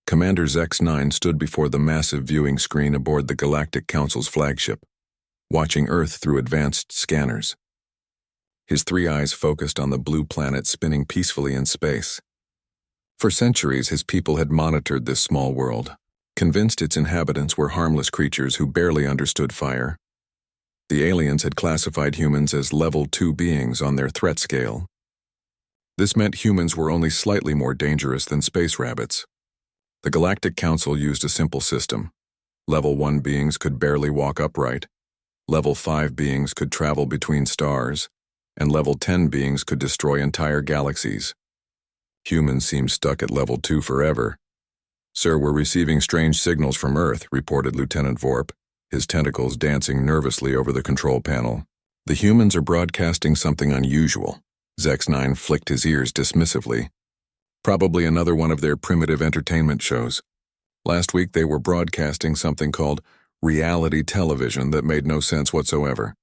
Commander Zex-9 stood before the massive viewing screen aboard the Galactic Council's flagship, watching Earth through advanced scanners. His three eyes focused on the blue planet spinning peacefully in space. For centuries, his people had monitored this small world, convinced its inhabitants were harmless creatures who barely understood fire. The aliens had classified humans as Level 2 beings on their threat scale. This meant humans were only slightly more dangerous than space rabbits. The Galactic Council used a simple system. Level 1 beings could barely walk upright, Level 5 beings could travel between stars, and Level 10 beings could destroy entire galaxies. Humans seemed stuck at Level 2 forever. "Sir, we're receiving strange signals from Earth," reported Lieutenant Vorp, his tentacles dancing nervously over the control panel. "The humans are broadcasting something unusual." Zex-9 flicked his ears dismissively. "Probably another one of their primitive entertainment shows. Last week they were broadcasting something called reality television that made no sense whatsoever."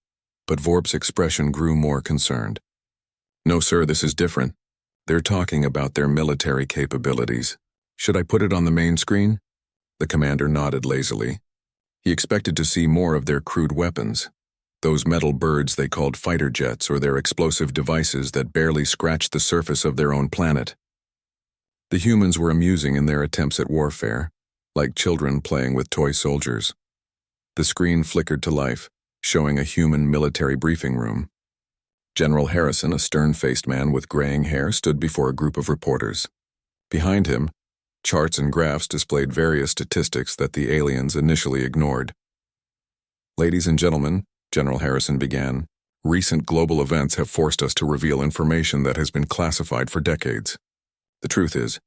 But Vorp's expression grew more concerned. "No, sir, this is different. They're talking about their military capabilities. Should I put it on the main screen?" The commander nodded lazily. He expected to see more of their crude weapons, those metal birds they called fighter jets, or their explosive devices that barely scratched the surface of their own planet. The humans were amusing in their attempts at warfare, like children playing with toy soldiers. The screen flickered to life, showing a human military briefing room. General Harrison, a stern-faced man with graying hair, stood before a group of reporters. Behind him, charts and graphs displayed various statistics that the aliens initially ignored. "Ladies and gentlemen," General Harrison began, "recent global events have forced us to reveal information that has been classified for decades. The truth is,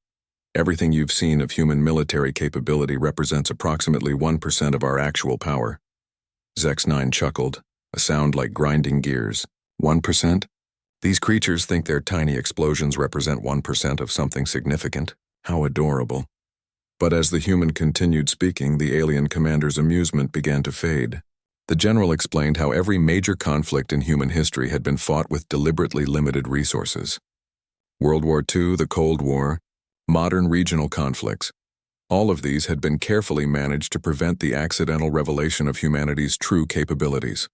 everything you've seen of human military capability represents approximately 1% of our actual power." Zex-9 chuckled, a sound like grinding gears. 1%? These creatures think their tiny explosions represent 1% of something significant. How adorable. But as the human continued speaking, the alien commander's amusement began to fade. The general explained how every major conflict in human history had been fought with deliberately limited resources. World War II, the Cold War, modern regional conflicts. All of these had been carefully managed to prevent the accidental revelation of humanity's true capabilities.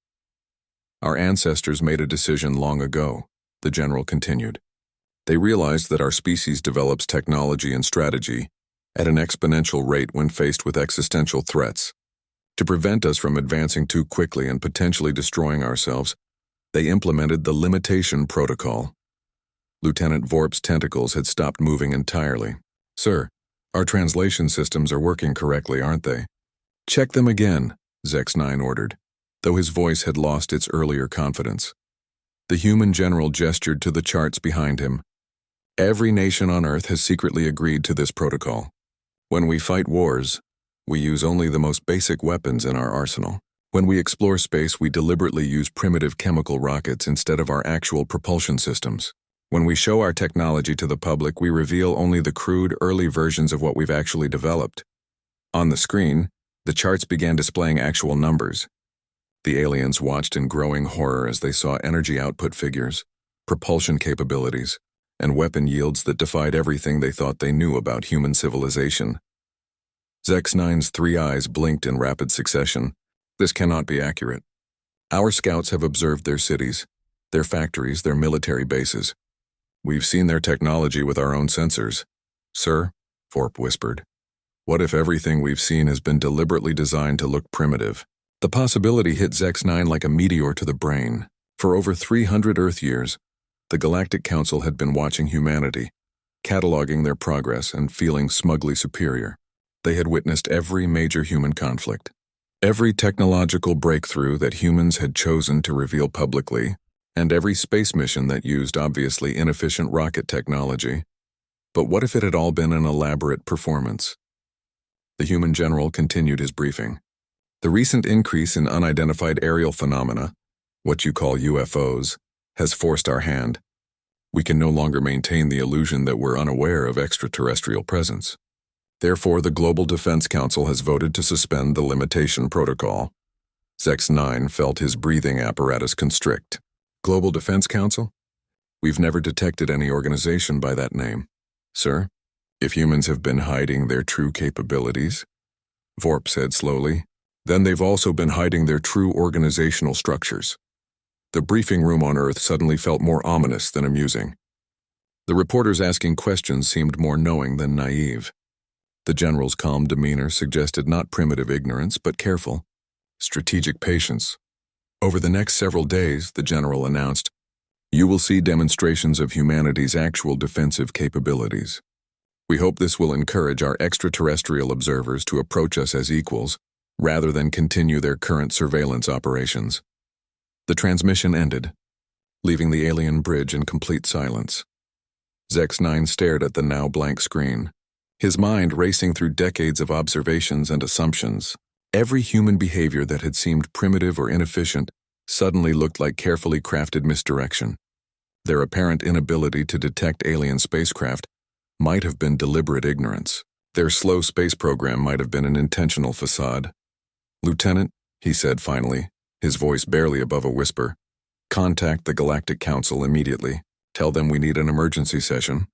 "Our ancestors made a decision long ago," the general continued. "They realized that our species develops technology and strategy at an exponential rate when faced with existential threats. To prevent us from advancing too quickly and potentially destroying ourselves, they implemented the limitation protocol." Lieutenant Vorp's tentacles had stopped moving entirely. "Sir, our translation systems are working correctly, aren't they?" "Check them again," Zex-9 ordered, though his voice had lost its earlier confidence. The human general gestured to the charts behind him. "Every nation on Earth has secretly agreed to this protocol. When we fight wars, we use only the most basic weapons in our arsenal. When we explore space, we deliberately use primitive chemical rockets instead of our actual propulsion systems. When we show our technology to the public, we reveal only the crude, early versions of what we've actually developed." On the screen, the charts began displaying actual numbers. The aliens watched in growing horror as they saw energy output figures, propulsion capabilities, and weapon yields that defied everything they thought they knew about human civilization. Zex-9's three eyes blinked in rapid succession. "This cannot be accurate. Our scouts have observed their cities, their factories, their military bases. We've seen their technology with our own sensors." "Sir," Vorp whispered, "what if everything we've seen has been deliberately designed to look primitive?" The possibility hit Zex-9 like a meteor to the brain. For over 300 Earth years, the Galactic Council had been watching humanity, cataloging their progress and feeling smugly superior. They had witnessed every major human conflict, every technological breakthrough that humans had chosen to reveal publicly, and every space mission that used obviously inefficient rocket technology. But what if it had all been an elaborate performance? The human general continued his briefing. "The recent increase in unidentified aerial phenomena, what you call UFOs, has forced our hand. We can no longer maintain the illusion that we're unaware of extraterrestrial presence. Therefore, the Global Defense Council has voted to suspend the limitation protocol." Zex-9 felt his breathing apparatus constrict. "Global Defense Council? We've never detected any organization by that name." "Sir, If humans have been hiding their true capabilities, Vorp said slowly, then they've also been hiding their true organizational structures. The briefing room on Earth suddenly felt more ominous than amusing. The reporters asking questions seemed more knowing than naive. The general's calm demeanor suggested not primitive ignorance, but careful, strategic patience. Over the next several days, the general announced, you will see demonstrations of humanity's actual defensive capabilities. We hope this will encourage our extraterrestrial observers to approach us as equals, rather than continue their current surveillance operations. The transmission ended, leaving the alien bridge in complete silence. Zex-9 stared at the now blank screen, his mind racing through decades of observations and assumptions. Every human behavior that had seemed primitive or inefficient suddenly looked like carefully crafted misdirection. Their apparent inability to detect alien spacecraft might have been deliberate ignorance. Their slow space program might have been an intentional facade. Lieutenant, he said finally, his voice barely above a whisper, contact the Galactic Council immediately. Tell them we need an emergency session.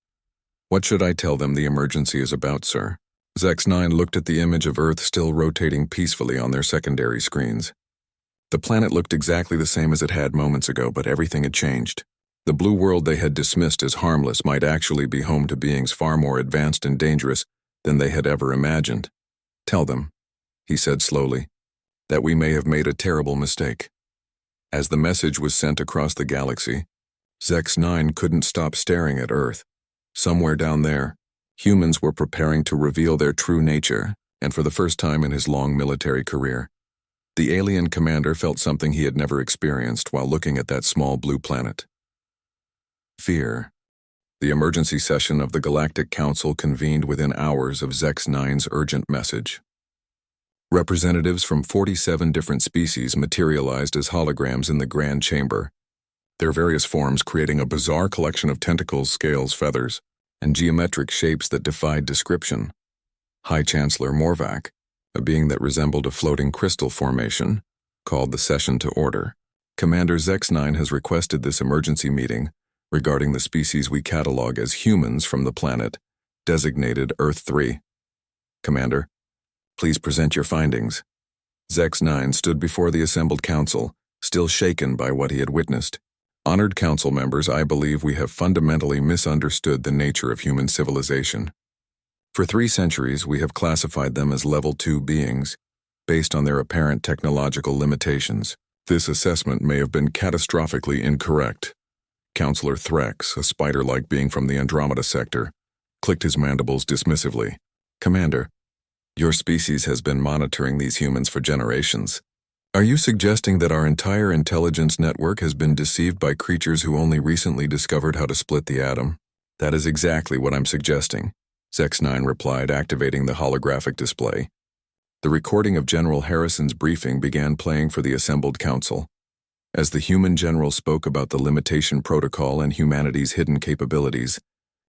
What should I tell them the emergency is about, sir? Zex-9 looked at the image of Earth still rotating peacefully on their secondary screens. The planet looked exactly the same as it had moments ago, but everything had changed. The blue world they had dismissed as harmless might actually be home to beings far more advanced and dangerous than they had ever imagined. Tell them, he said slowly, that we may have made a terrible mistake. As the message was sent across the galaxy, Zex-9 couldn't stop staring at Earth. Somewhere down there, humans were preparing to reveal their true nature, and for the first time in his long military career, the alien commander felt something he had never experienced while looking at that small blue planet. Fear. The emergency session of the Galactic Council convened within hours of Zex-9's urgent message. Representatives from 47 different species materialized as holograms in the Grand Chamber, their various forms creating a bizarre collection of tentacles, scales, feathers, and geometric shapes that defied description. High Chancellor Morvac, a being that resembled a floating crystal formation, called the session to order. Commander Zex-9 has requested this emergency meeting regarding the species we catalog as humans from the planet, designated Earth-3. Commander, please present your findings. Zex-9 stood before the assembled council, still shaken by what he had witnessed. Honored council members, I believe we have fundamentally misunderstood the nature of human civilization. For 3 centuries, we have classified them as Level 2 beings, based on their apparent technological limitations. This assessment may have been catastrophically incorrect. Councillor Threx, a spider-like being from the Andromeda sector, clicked his mandibles dismissively. Commander, your species has been monitoring these humans for generations. Are you suggesting that our entire intelligence network has been deceived by creatures who only recently discovered how to split the atom? That is exactly what I'm suggesting, Zex-9 replied, activating the holographic display. The recording of General Harrison's briefing began playing for the assembled council. As the human general spoke about the limitation protocol and humanity's hidden capabilities,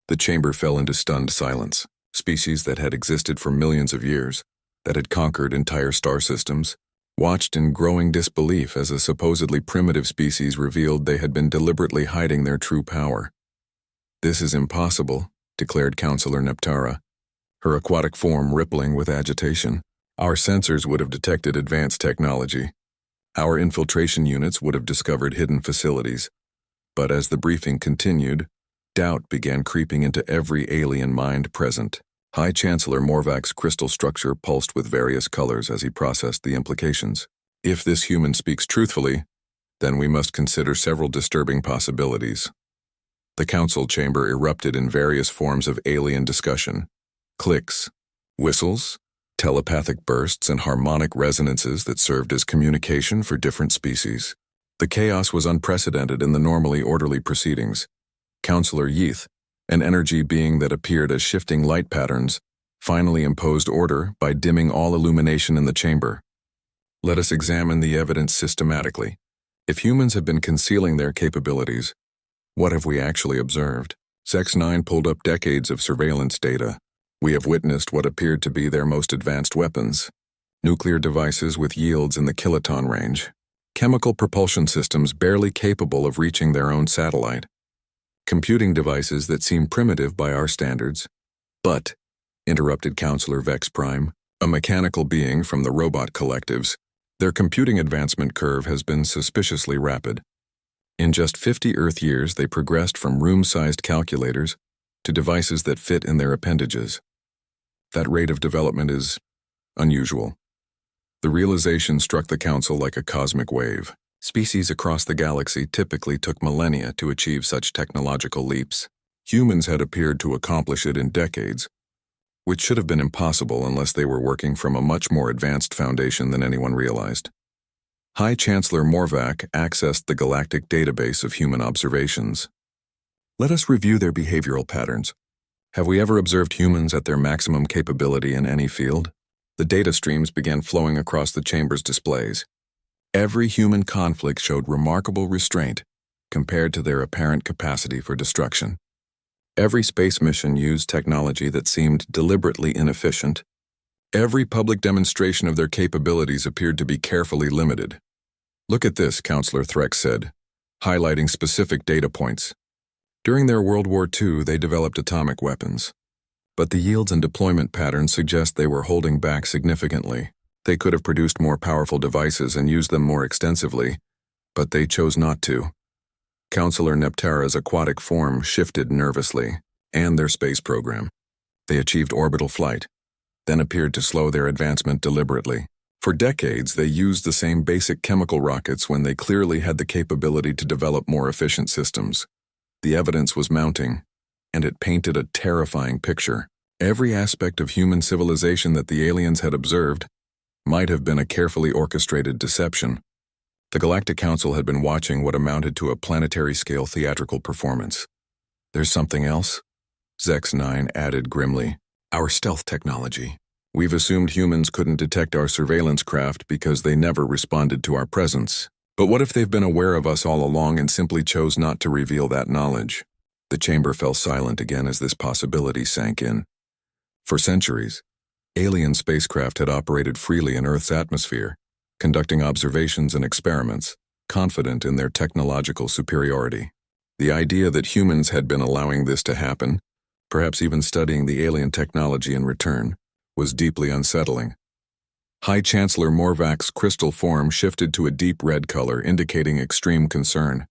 the chamber fell into stunned silence. Species that had existed for millions of years, that had conquered entire star systems, watched in growing disbelief as a supposedly primitive species revealed they had been deliberately hiding their true power. This is impossible, declared Councillor Neptara, her aquatic form rippling with agitation. Our sensors would have detected advanced technology. Our infiltration units would have discovered hidden facilities. But as the briefing continued, doubt began creeping into every alien mind present. High Chancellor Morvac's crystal structure pulsed with various colors as he processed the implications. If this human speaks truthfully, then we must consider several disturbing possibilities. The council chamber erupted in various forms of alien discussion. Clicks, whistles, telepathic bursts, and harmonic resonances that served as communication for different species. The chaos was unprecedented in the normally orderly proceedings. Councillor Yeath, an energy being that appeared as shifting light patterns, finally imposed order by dimming all illumination in the chamber. Let us examine the evidence systematically. If humans have been concealing their capabilities, what have we actually observed? Zex-9 pulled up decades of surveillance data. We have witnessed what appeared to be their most advanced weapons. Nuclear devices with yields in the kiloton range. Chemical propulsion systems barely capable of reaching their own satellite. Computing devices that seem primitive by our standards, But, interrupted Counselor Vex Prime, a mechanical being from the robot collectives, their computing advancement curve has been suspiciously rapid. In just 50 Earth years, they progressed from room-sized calculators to devices that fit in their appendages. That rate of development is unusual. The realization struck the Council like a cosmic wave. Species across the galaxy typically took millennia to achieve such technological leaps. Humans had appeared to accomplish it in decades, which should have been impossible unless they were working from a much more advanced foundation than anyone realized. High Chancellor Morvac accessed the galactic database of human observations. Let us review their behavioral patterns. Have we ever observed humans at their maximum capability in any field? The data streams began flowing across the chamber's displays. Every human conflict showed remarkable restraint compared to their apparent capacity for destruction. Every space mission used technology that seemed deliberately inefficient. Every public demonstration of their capabilities appeared to be carefully limited. Look at this, Counselor Threx said, highlighting specific data points. During their World War II, they developed atomic weapons. But the yields and deployment patterns suggest they were holding back significantly. They could have produced more powerful devices and used them more extensively, but they chose not to. Counselor Neptara's aquatic form shifted nervously, and their space program. They achieved orbital flight, then appeared to slow their advancement deliberately. For decades, they used the same basic chemical rockets when they clearly had the capability to develop more efficient systems. The evidence was mounting, and it painted a terrifying picture. Every aspect of human civilization that the aliens had observed might have been a carefully orchestrated deception. The Galactic Council had been watching what amounted to a planetary-scale theatrical performance. There's something else? Zex-9 added grimly. Our stealth technology. We've assumed humans couldn't detect our surveillance craft because they never responded to our presence. But what if they've been aware of us all along and simply chose not to reveal that knowledge? The chamber fell silent again as this possibility sank in. For centuries, alien spacecraft had operated freely in Earth's atmosphere, conducting observations and experiments, confident in their technological superiority. The idea that humans had been allowing this to happen, perhaps even studying the alien technology in return, was deeply unsettling. High Chancellor Morvac's crystal form shifted to a deep red color, indicating extreme concern.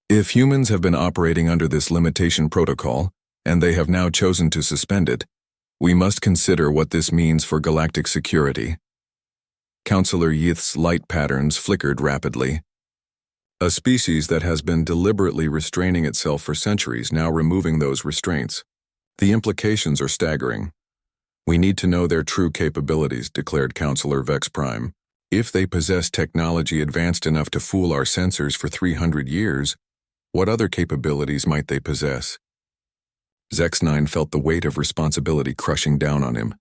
If humans have been operating under this limitation protocol, and they have now chosen to suspend it, we must consider what this means for galactic security. Counselor Yith's light patterns flickered rapidly. A species that has been deliberately restraining itself for centuries, now removing those restraints. The implications are staggering. We need to know their true capabilities, declared Counselor Vex Prime. If they possess technology advanced enough to fool our sensors for 300 years, what other capabilities might they possess? Zex-9 felt the weight of responsibility crushing down on him.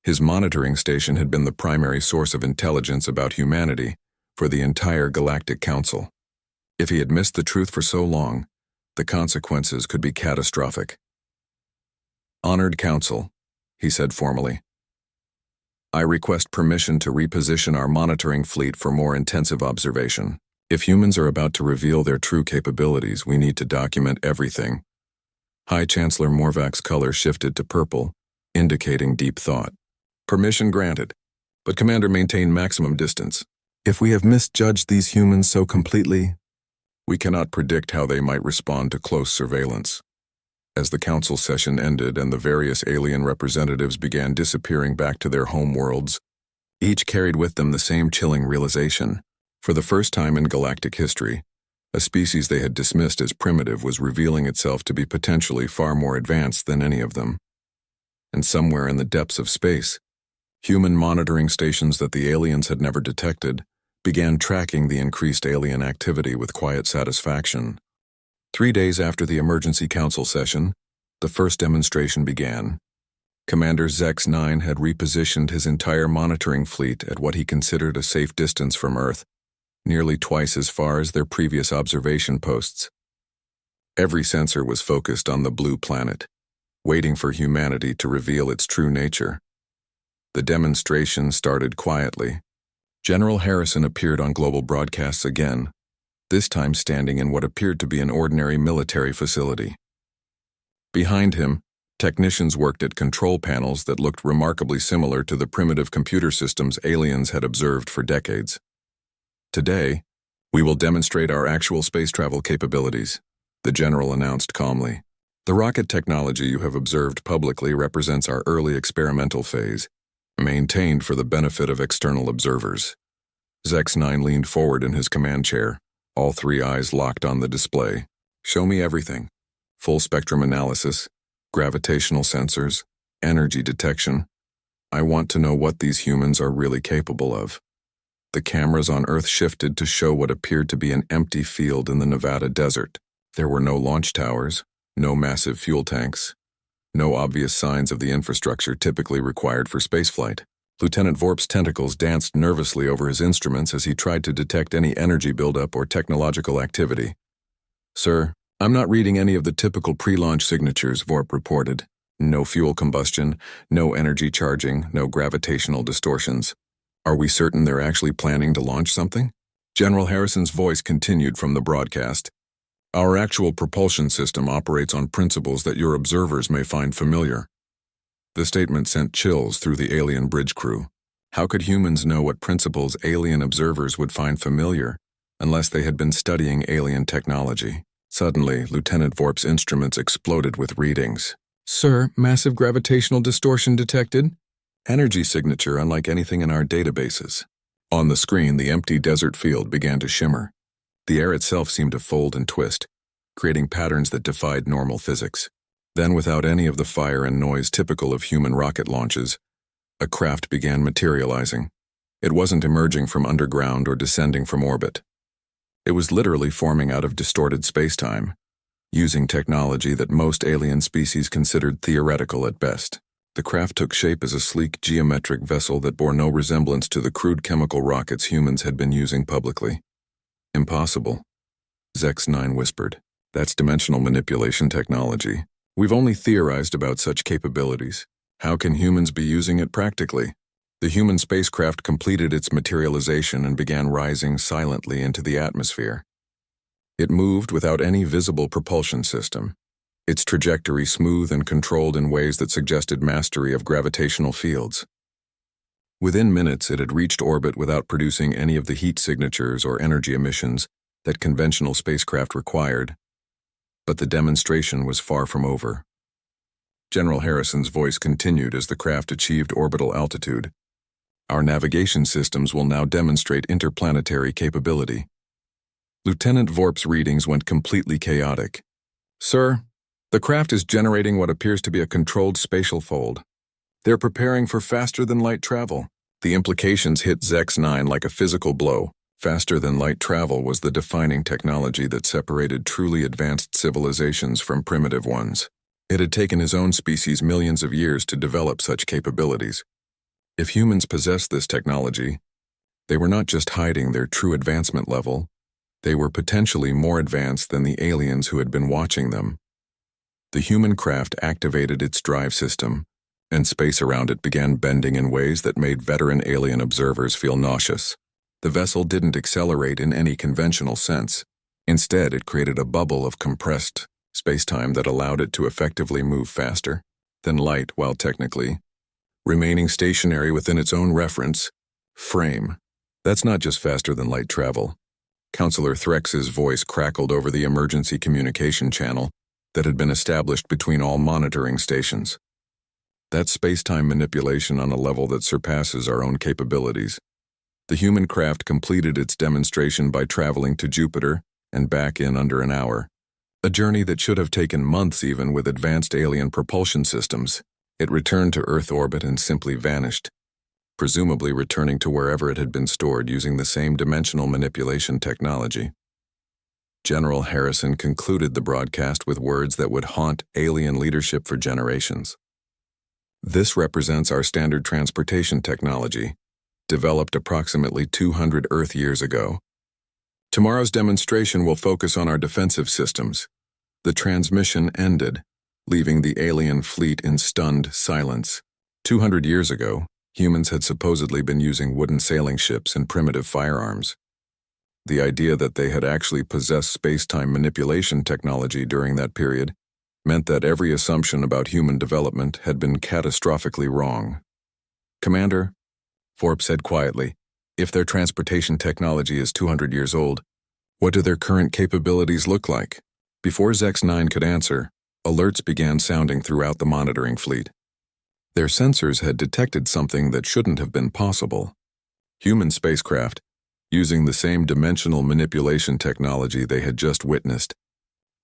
His monitoring station had been the primary source of intelligence about humanity for the entire Galactic Council. If he had missed the truth for so long, the consequences could be catastrophic. Honored Council, he said formally. I request permission to reposition our monitoring fleet for more intensive observation. If humans are about to reveal their true capabilities, we need to document everything. High Chancellor Morvac's color shifted to purple, indicating deep thought. Permission granted, but Commander, maintain maximum distance. If we have misjudged these humans so completely, we cannot predict how they might respond to close surveillance. As the council session ended and the various alien representatives began disappearing back to their home worlds, each carried with them the same chilling realization. For the first time in galactic history, a species they had dismissed as primitive was revealing itself to be potentially far more advanced than any of them. And somewhere in the depths of space, human monitoring stations that the aliens had never detected began tracking the increased alien activity with quiet satisfaction. 3 days after the emergency council session, the first demonstration began. Commander Zex-9 had repositioned his entire monitoring fleet at what he considered a safe distance from Earth, nearly twice as far as their previous observation posts. Every sensor was focused on the blue planet, waiting for humanity to reveal its true nature. The demonstration started quietly. General Harrison appeared on global broadcasts again, this time standing in what appeared to be an ordinary military facility. Behind him, Technicians worked at control panels that looked remarkably similar to the primitive computer systems aliens had observed for decades. Today, we will demonstrate our actual space travel capabilities, the general announced calmly. The rocket technology you have observed publicly represents our early experimental phase, maintained for the benefit of external observers. Zex-9 leaned forward in his command chair, all three eyes locked on the display. Show me everything. Full spectrum analysis, gravitational sensors, energy detection. I want to know what these humans are really capable of. The cameras on Earth shifted to show what appeared to be an empty field in the Nevada desert. There were no launch towers, no massive fuel tanks, no obvious signs of the infrastructure typically required for spaceflight. Lieutenant Vorp's tentacles danced nervously over his instruments as he tried to detect any energy buildup or technological activity. Sir, I'm not reading any of the typical pre-launch signatures, Vorp reported. No fuel combustion, no energy charging, no gravitational distortions. Are we certain they're actually planning to launch something? General Harrison's voice continued from the broadcast. Our actual propulsion system operates on principles that your observers may find familiar. The statement sent chills through the alien bridge crew. How could humans know what principles alien observers would find familiar unless they had been studying alien technology? Suddenly, Lieutenant Vorp's instruments exploded with readings. Sir, massive gravitational distortion detected. Energy signature unlike anything in our databases. On the screen, the empty desert field began to shimmer. The air itself seemed to fold and twist, creating patterns that defied normal physics. Then, without any of the fire and noise typical of human rocket launches, a craft began materializing. It wasn't emerging from underground or descending from orbit. It was literally forming out of distorted space-time, using technology that most alien species considered theoretical at best. The craft took shape as a sleek geometric vessel that bore no resemblance to the crude chemical rockets humans had been using publicly. Impossible, Zex-9 whispered. That's dimensional manipulation technology. We've only theorized about such capabilities. How can humans be using it practically? The human spacecraft completed its materialization and began rising silently into the atmosphere. It moved without any visible propulsion system, its trajectory smooth and controlled in ways that suggested mastery of gravitational fields. Within minutes, it had reached orbit without producing any of the heat signatures or energy emissions that conventional spacecraft required. But the demonstration was far from over. General Harrison's voice continued as the craft achieved orbital altitude. Our navigation systems will now demonstrate interplanetary capability. Lieutenant Vorp's readings went completely chaotic. Sir, the craft is generating what appears to be a controlled spatial fold. They're preparing for faster-than-light travel. The implications hit Zex-9 like a physical blow. Faster-than-light travel was the defining technology that separated truly advanced civilizations from primitive ones. It had taken his own species millions of years to develop such capabilities. If humans possessed this technology, they were not just hiding their true advancement level, they were potentially more advanced than the aliens who had been watching them. The human craft activated its drive system, and space around it began bending in ways that made veteran alien observers feel nauseous. The vessel didn't accelerate in any conventional sense. Instead, it created a bubble of compressed spacetime that allowed it to effectively move faster than light while technically remaining stationary within its own reference frame. That's not just faster than light travel. Counselor Threx's voice crackled over the emergency communication channel that had been established between all monitoring stations. That's space-time manipulation on a level that surpasses our own capabilities. The human craft completed its demonstration by traveling to Jupiter and back in under an hour. A journey that should have taken months even with advanced alien propulsion systems. It returned to Earth orbit and simply vanished, presumably returning to wherever it had been stored using the same dimensional manipulation technology. General Harrison concluded the broadcast with words that would haunt alien leadership for generations. This represents our standard transportation technology, developed approximately 200 Earth years ago. Tomorrow's demonstration will focus on our defensive systems. The transmission ended, leaving the alien fleet in stunned silence. 200 years ago, humans had supposedly been using wooden sailing ships and primitive firearms. The idea that they had actually possessed space-time manipulation technology during that period meant that every assumption about human development had been catastrophically wrong. "Commander," Thorpe said quietly, "if their transportation technology is 200 years old, what do their current capabilities look like?" Before Zex-9 could answer, alerts began sounding throughout the monitoring fleet. Their sensors had detected something that shouldn't have been possible. Human spacecraft, using the same dimensional manipulation technology they had just witnessed,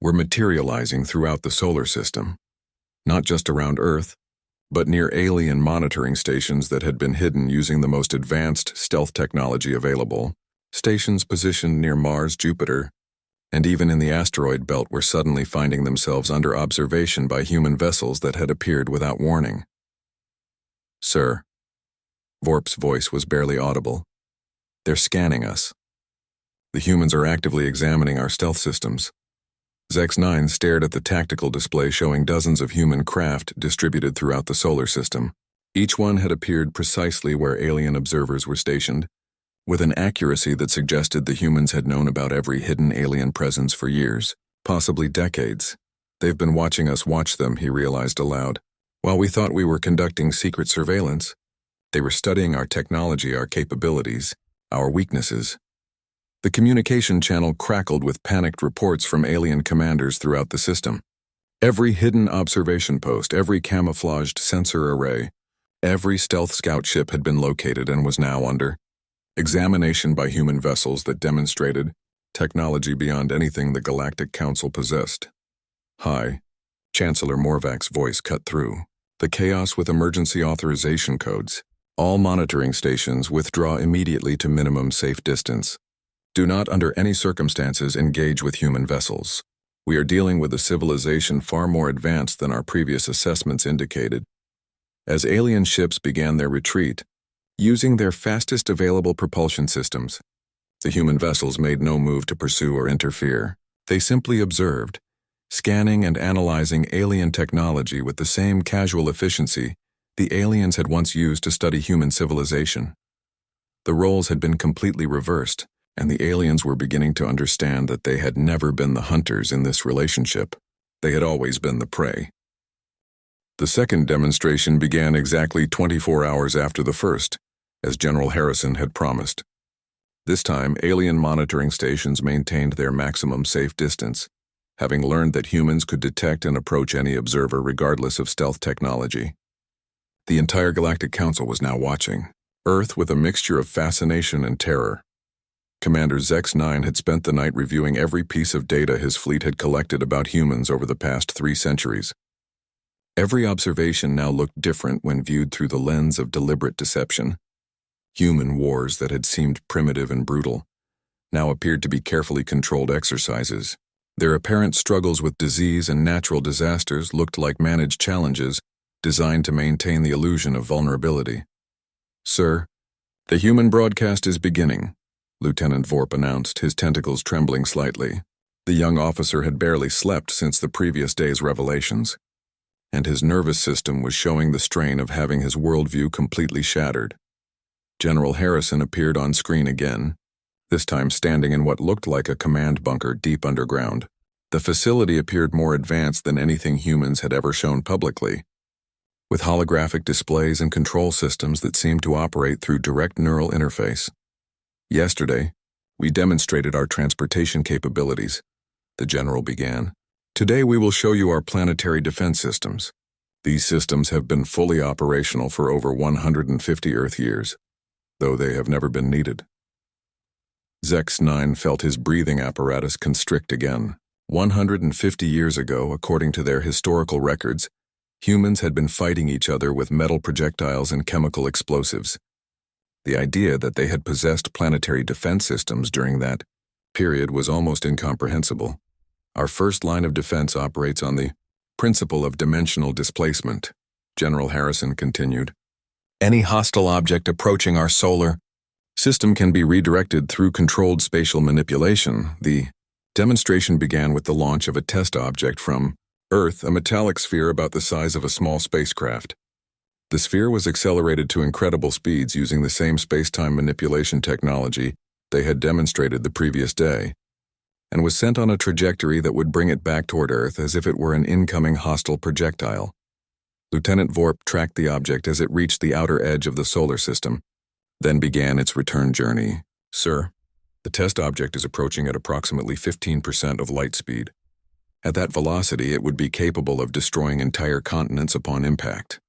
were materializing throughout the solar system, not just around Earth, but near alien monitoring stations that had been hidden using the most advanced stealth technology available, stations positioned near Mars, Jupiter, and even in the asteroid belt were suddenly finding themselves under observation by human vessels that had appeared without warning. "Sir," Vorp's voice was barely audible, "they're scanning us. The humans are actively examining our stealth systems." Zex-9 stared at the tactical display showing dozens of human craft distributed throughout the solar system. Each one had appeared precisely where alien observers were stationed, with an accuracy that suggested the humans had known about every hidden alien presence for years, possibly decades. "They've been watching us watch them," he realized aloud. "While we thought we were conducting secret surveillance, they were studying our technology, our capabilities, our weaknesses." The communication channel crackled with panicked reports from alien commanders throughout the system. Every hidden observation post, every camouflaged sensor array, every stealth scout ship had been located and was now under examination by human vessels that demonstrated technology beyond anything the Galactic Council possessed. "Hi," Chancellor Morvak's voice cut through the chaos with emergency authorization codes. "All monitoring stations withdraw immediately to minimum safe distance. Do not under any circumstances engage with human vessels. We are dealing with a civilization far more advanced than our previous assessments indicated." As alien ships began their retreat, using their fastest available propulsion systems, the human vessels made no move to pursue or interfere. They simply observed, scanning and analyzing alien technology with the same casual efficiency the aliens had once used to study human civilization. The roles had been completely reversed, and the aliens were beginning to understand that they had never been the hunters in this relationship. They had always been the prey. The second demonstration began exactly 24 hours after the first, as General Harrison had promised. This time, alien monitoring stations maintained their maximum safe distance, having learned that humans could detect and approach any observer regardless of stealth technology. The entire Galactic Council was now watching, Earth with a mixture of fascination and terror. Commander Zex-9 had spent the night reviewing every piece of data his fleet had collected about humans over the past 3 centuries. Every observation now looked different when viewed through the lens of deliberate deception. Human wars that had seemed primitive and brutal now appeared to be carefully controlled exercises. Their apparent struggles with disease and natural disasters looked like managed challenges designed to maintain the illusion of vulnerability. "Sir, the human broadcast is beginning," Lieutenant Vorp announced, his tentacles trembling slightly. The young officer had barely slept since the previous day's revelations, and his nervous system was showing the strain of having his worldview completely shattered. General Harrison appeared on screen again, this time standing in what looked like a command bunker deep underground. The facility appeared more advanced than anything humans had ever shown publicly, with holographic displays and control systems that seemed to operate through direct neural interface. "Yesterday, we demonstrated our transportation capabilities," the general began. "Today we will show you our planetary defense systems. These systems have been fully operational for over 150 Earth years, though they have never been needed." Zex-9 felt his breathing apparatus constrict again. 150 years ago, according to their historical records, humans had been fighting each other with metal projectiles and chemical explosives. The idea that they had possessed planetary defense systems during that period was almost incomprehensible. "Our first line of defense operates on the principle of dimensional displacement," General Harrison continued. "Any hostile object approaching our solar system can be redirected through controlled spatial manipulation." The demonstration began with the launch of a test object from Earth, a metallic sphere about the size of a small spacecraft. The sphere was accelerated to incredible speeds using the same space-time manipulation technology they had demonstrated the previous day. and was sent on a trajectory that would bring it back toward Earth as if it were an incoming hostile projectile. Lieutenant Vorp tracked the object as it reached the outer edge of the solar system, then began its return journey. Sir, the test object is approaching at approximately 15% of light speed. At that velocity, it would be capable of destroying entire continents upon impact.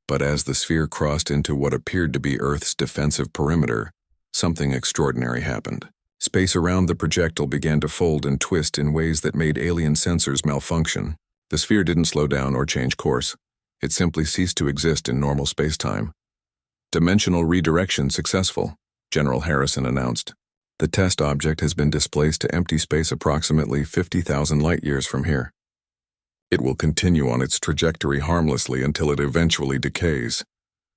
But as the sphere crossed into what appeared to be Earth's defensive perimeter, something extraordinary happened. Space around the projectile began to fold and twist in ways that made alien sensors malfunction. The sphere didn't slow down or change course. It simply ceased to exist in normal space-time. Dimensional redirection successful, General Harrison announced. The test object has been displaced to empty space approximately 50,000 light-years from here. It will continue on its trajectory harmlessly until it eventually decays.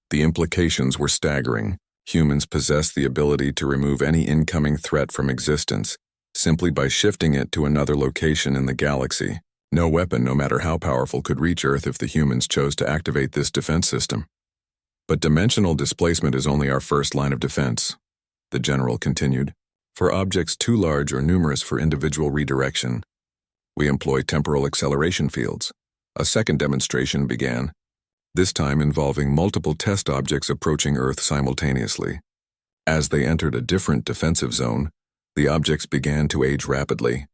The implications were staggering. Humans possess the ability to remove any incoming threat from existence, simply by shifting it to another location in the galaxy. No weapon, no matter how powerful, could reach Earth if the humans chose to activate this defense system. But dimensional displacement is only our first line of defense, the general continued. For objects too large or numerous for individual redirection, we employ temporal acceleration fields. A second demonstration began, this time involving multiple test objects approaching Earth simultaneously. As they entered a different defensive zone, the objects began to age rapidly.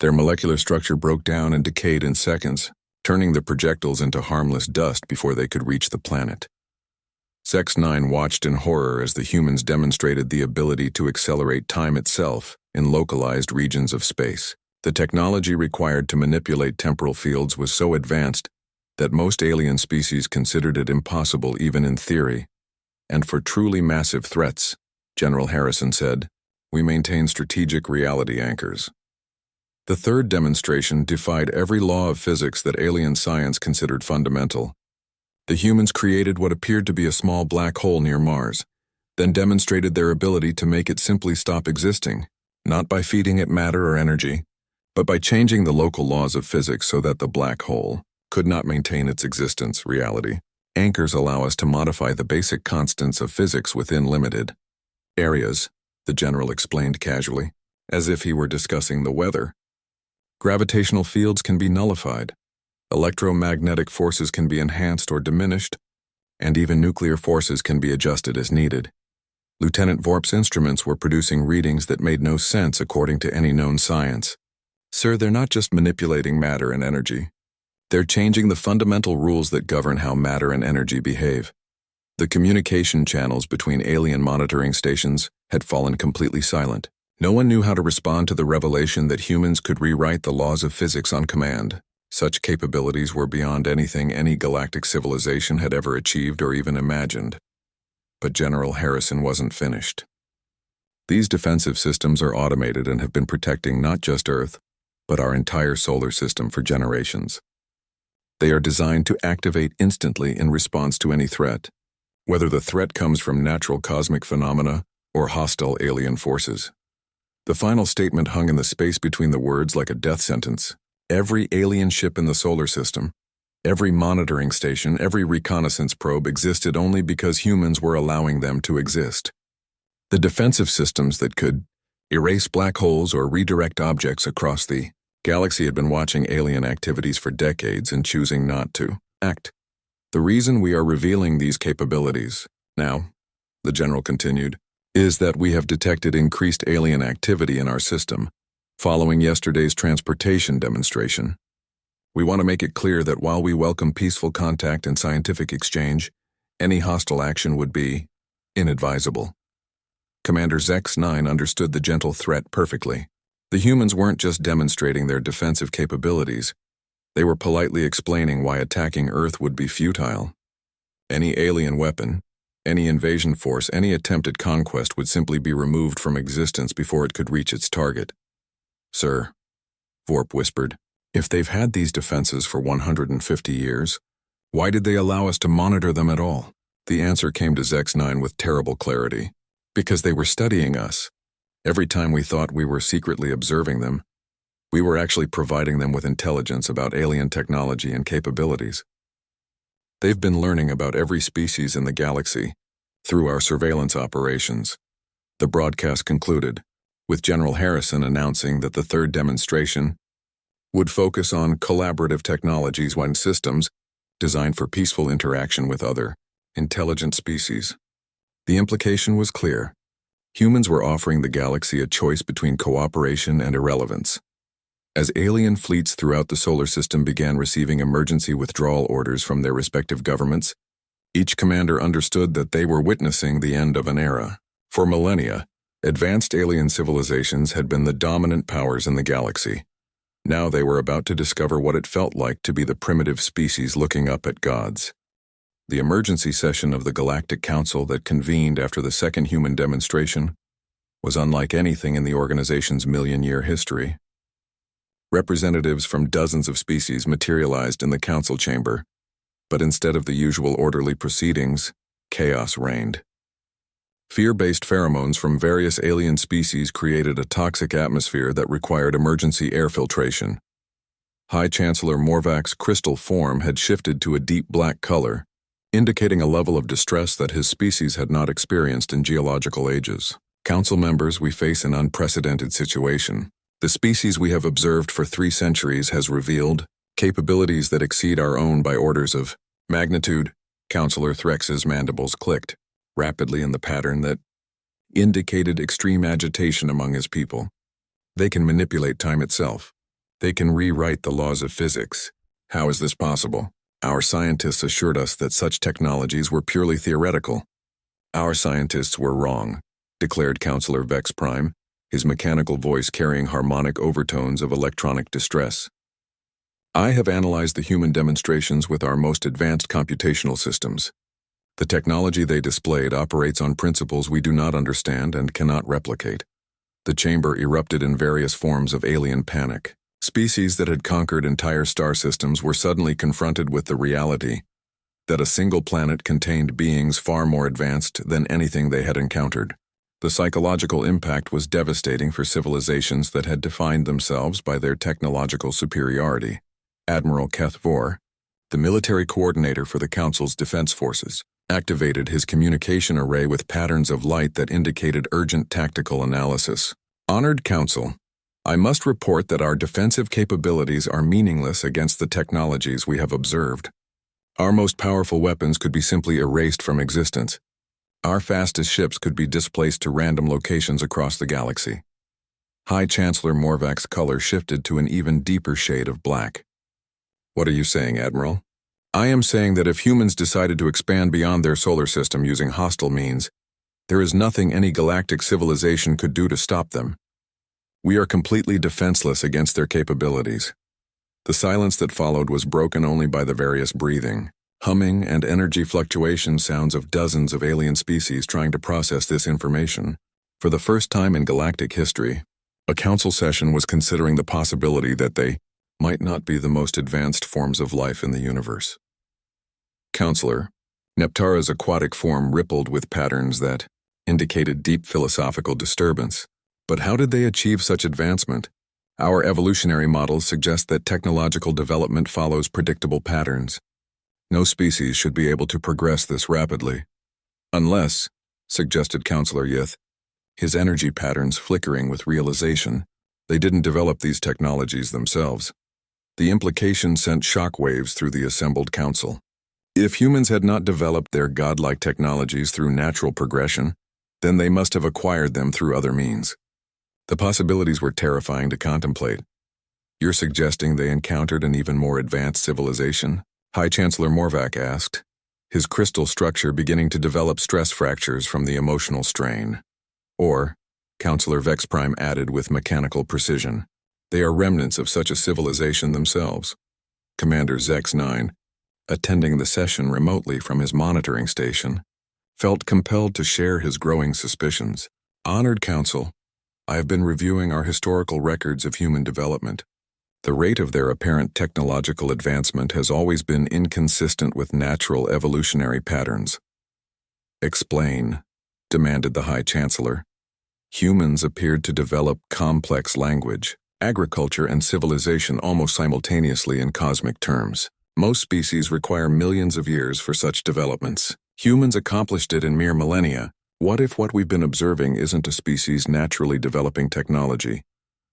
Their molecular structure broke down and decayed in seconds, turning the projectiles into harmless dust before they could reach the planet. Zex-9 watched in horror as the humans demonstrated the ability to accelerate time itself in localized regions of space. The technology required to manipulate temporal fields was so advanced that most alien species considered it impossible even in theory. And for truly massive threats, General Harrison said, we maintain strategic reality anchors. The third demonstration defied every law of physics that alien science considered fundamental. The humans created what appeared to be a small black hole near Mars, then demonstrated their ability to make it simply stop existing, not by feeding it matter or energy, but by changing the local laws of physics so that the black hole could not maintain its existence. Reality anchors allow us to modify the basic constants of physics within limited areas, the general explained casually, as if he were discussing the weather. Gravitational fields can be nullified. Electromagnetic forces can be enhanced or diminished, and even nuclear forces can be adjusted as needed. Lieutenant Vorp's instruments were producing readings that made no sense according to any known science. Sir, they're not just manipulating matter and energy. They're changing the fundamental rules that govern how matter and energy behave. The communication channels between alien monitoring stations had fallen completely silent. No one knew how to respond to the revelation that humans could rewrite the laws of physics on command. Such capabilities were beyond anything any galactic civilization had ever achieved or even imagined. But General Harrison wasn't finished. These defensive systems are automated and have been protecting not just Earth, but our entire solar system for generations. They are designed to activate instantly in response to any threat, whether the threat comes from natural cosmic phenomena or hostile alien forces. The final statement hung in the space between the words like a death sentence. Every alien ship in the solar system, every monitoring station, every reconnaissance probe existed only because humans were allowing them to exist. The defensive systems that could erase black holes or redirect objects across the galaxy had been watching alien activities for decades and choosing not to act. The reason we are revealing these capabilities now, the general continued, is that we have detected increased alien activity in our system following yesterday's transportation demonstration. We want to make it clear that while we welcome peaceful contact and scientific exchange, any hostile action would be inadvisable. Commander Zex-9 understood the gentle threat perfectly. The humans weren't just demonstrating their defensive capabilities, they were politely explaining why attacking Earth would be futile. Any alien weapon, any invasion force, any attempt at conquest would simply be removed from existence before it could reach its target. Sir, Vorp whispered, if they've had these defenses for 150 years, why did they allow us to monitor them at all? The answer came to Zex-9 with terrible clarity. Because they were studying us. Every time we thought we were secretly observing them, we were actually providing them with intelligence about alien technology and capabilities. They've been learning about every species in the galaxy through our surveillance operations. The broadcast concluded with General Harrison announcing that the third demonstration would focus on collaborative technologies and systems designed for peaceful interaction with other intelligent species. The implication was clear. Humans were offering the galaxy a choice between cooperation and irrelevance. As alien fleets throughout the solar system began receiving emergency withdrawal orders from their respective governments, each commander understood that they were witnessing the end of an era. For millennia, advanced alien civilizations had been the dominant powers in the galaxy. Now they were about to discover what it felt like to be the primitive species looking up at gods. The emergency session of the Galactic Council that convened after the second human demonstration was unlike anything in the organization's million-year history. Representatives from dozens of species materialized in the council chamber, but instead of the usual orderly proceedings, chaos reigned. Fear-based pheromones from various alien species created a toxic atmosphere that required emergency air filtration. High Chancellor Morvac's crystal form had shifted to a deep black color, indicating a level of distress that his species had not experienced in geological ages. Council members, we face an unprecedented situation. The species we have observed for 3 centuries has revealed capabilities that exceed our own by orders of magnitude. Councillor Threx's mandibles clicked rapidly in the pattern that indicated extreme agitation among his people. They can manipulate time itself. They can rewrite the laws of physics. How is this possible? Our scientists assured us that such technologies were purely theoretical. Our scientists were wrong, declared Councillor Vex Prime, his mechanical voice carrying harmonic overtones of electronic distress. I have analyzed the human demonstrations with our most advanced computational systems. The technology they displayed operates on principles we do not understand and cannot replicate. The chamber erupted in various forms of alien panic. Species that had conquered entire star systems were suddenly confronted with the reality that a single planet contained beings far more advanced than anything they had encountered. The psychological impact was devastating for civilizations that had defined themselves by their technological superiority. Admiral Keth Vor, the military coordinator for the Council's defense forces, activated his communication array with patterns of light that indicated urgent tactical analysis. Honored Council, I must report that our defensive capabilities are meaningless against the technologies we have observed. Our most powerful weapons could be simply erased from existence. Our fastest ships could be displaced to random locations across the galaxy. High Chancellor Morvac's color shifted to an even deeper shade of black. What are you saying, Admiral? I am saying that if humans decided to expand beyond their solar system using hostile means, there is nothing any galactic civilization could do to stop them. We are completely defenseless against their capabilities. The silence that followed was broken only by the various breathing, humming, and energy fluctuation sounds of dozens of alien species trying to process this information. For the first time in galactic history, a council session was considering the possibility that they might not be the most advanced forms of life in the universe. Counselor, Neptara's aquatic form rippled with patterns that indicated deep philosophical disturbance. But how did they achieve such advancement? Our evolutionary models suggest that technological development follows predictable patterns. No species should be able to progress this rapidly. Unless, suggested Counselor Yith, his energy patterns flickering with realization, they didn't develop these technologies themselves. The implication sent shockwaves through the assembled council. If humans had not developed their godlike technologies through natural progression, then they must have acquired them through other means. The possibilities were terrifying to contemplate. You're suggesting they encountered an even more advanced civilization? High Chancellor Morvac asked, his crystal structure beginning to develop stress fractures from the emotional strain. Or, Counselor Vex Prime added with mechanical precision, they are remnants of such a civilization themselves. Commander Zex-9, attending the session remotely from his monitoring station, felt compelled to share his growing suspicions. Honored Council, I have been reviewing our historical records of human development. The rate of their apparent technological advancement has always been inconsistent with natural evolutionary patterns. Explain, demanded the High Chancellor. Humans appeared to develop complex language, agriculture, and civilization almost simultaneously in cosmic terms. Most species require millions of years for such developments. Humans accomplished it in mere millennia, What if what we've been observing isn't a species naturally developing technology,